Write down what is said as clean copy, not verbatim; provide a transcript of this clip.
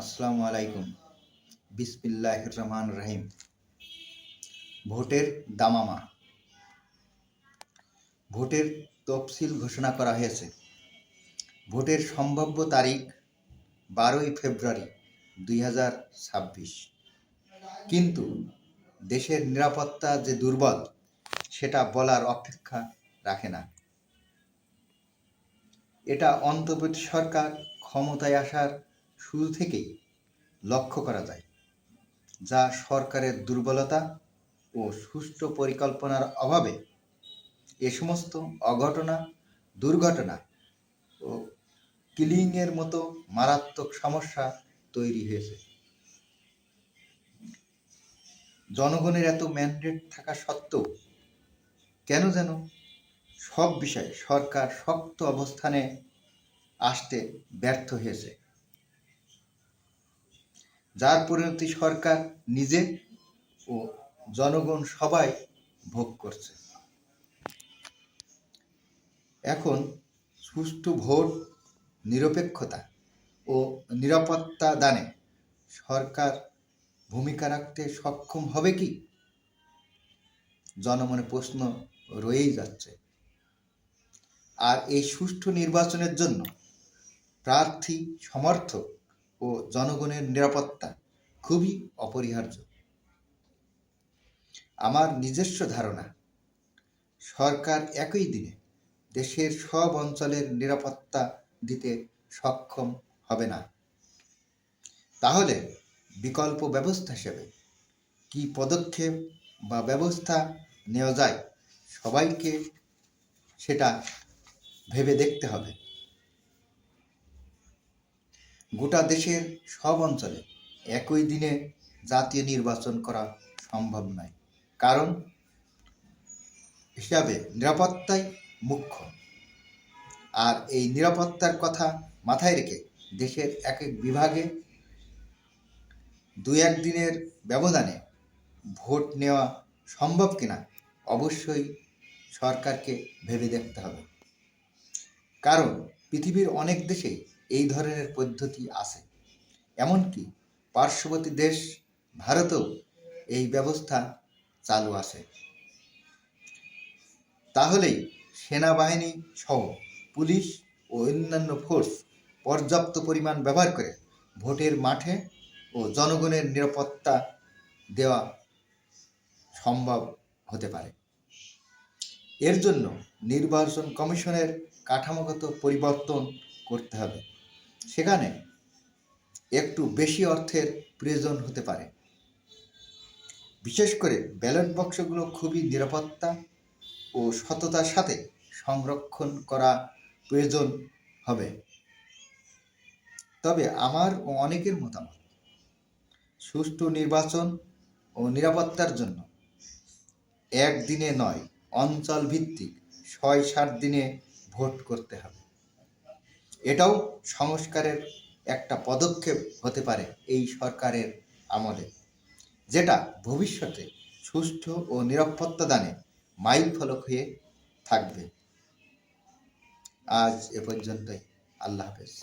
আসসালামু আলাইকুম। বিসমিল্লাহির রহমানির রহিম। ভোটের দামামা। ভোটের তফসিল ঘোষণা করা হয়েছে। ভোটের সম্ভাব্য তারিখ 12ই ফেব্রুয়ারি 2026। কিন্তু দেশের নিরাপত্তা যে দুর্বল সেটা বলার অপেক্ষা রাখে না। এটা অন্তর্বর্তী সরকার ক্ষমতায় আসার শুরু থেকেই লক্ষ্য করা যায়, যা সরকারের দুর্বলতা ও সুষ্ঠু পরিকল্পনার অভাবে এ সমস্ত দুর্ঘটনা ও কিলিংয়ের মতো মারাত্মক সমস্যা তৈরি হয়েছে। জনগণের এত ম্যান্ডেট থাকা সত্ত্বেও কেন যেন সব বিষয়ে সরকার শক্ত অবস্থানে আসতে ব্যর্থ হয়েছে, যার পরিণতি সরকার নিজে ও জনগণ সবাই ভোগ করছে। এখন সুষ্ঠু ভোট, নিরপেক্ষতা ও নিরাপত্তা দানে সরকার ভূমিকা রাখতে সক্ষম হবে কি? জনমনে প্রশ্ন রয়েই যাচ্ছে। আর এই সুষ্ঠু নির্বাচনের জন্য প্রার্থী, সমর্থক ও জনগণের নিরাপত্তা খুবই অপরিহার্য। আমার নিজস্ব ধারণা, সরকার একই দিনে দেশের সব অঞ্চলের নিরাপত্তা দিতে সক্ষম হবে না। তাহলে বিকল্প ব্যবস্থা হিসেবে কি পদক্ষেপ বা ব্যবস্থা নেওয়া যায়, সবাইকে সেটা ভেবে দেখতে হবে। গোটা দেশের সব অঞ্চলে একই দিনে জাতীয় নির্বাচন করা সম্ভব নয়, কারণ হিসাবে নিরাপত্তাই মুখ্য। আর এই নিরাপত্তার কথা মাথায় রেখে দেশের এক এক বিভাগে 2-1 দিনের ব্যবধানে ভোট নেওয়া সম্ভব কিনা অবশ্যই সরকারকে ভেবে দেখতে হবে। কারণ পৃথিবীর অনেক দেশেই এই ধরনের পদ্ধতি আছে, এমনকি পার্শ্ববর্তী দেশ ভারতেও এই ব্যবস্থা চালু আছে। তাহলেই সেনাবাহিনী সহ পুলিশ ও অন্যান্য ফোর্স পর্যাপ্ত পরিমাণ ব্যবহার করে ভোটের মাঠে ও জনগণের নিরাপত্তা দেওয়া সম্ভব হতে পারে। এর জন্য নির্বাচন কমিশনের কাঠামোগত পরিবর্তন করতে হবে। সেখানে একটু বেশি অর্থের প্রয়োজন হতে পারে। বিশেষ করে ব্যালট বক্সগুলো খুবই নিরাপত্তা ও সততার সাথে সংরক্ষণ করা প্রয়োজন হবে। তবে আমার ও অনেকের মতামত, সুষ্ঠু নির্বাচন ও নিরাপত্তার জন্য একদিনে নয়, অঞ্চল ভিত্তিক 6-7 দিনে ভোট করতে হবে। এটাও সংস্কারের একটা পদক্ষেপ হতে পারে এই সরকারের আমলে, যেটা ভবিষ্যতে সুষ্ঠু ও নিরাপত্তা দানে মাইল ফলক হয়ে থাকবে। আজ এ পর্যন্তই। আল্লাহ হাফেজ।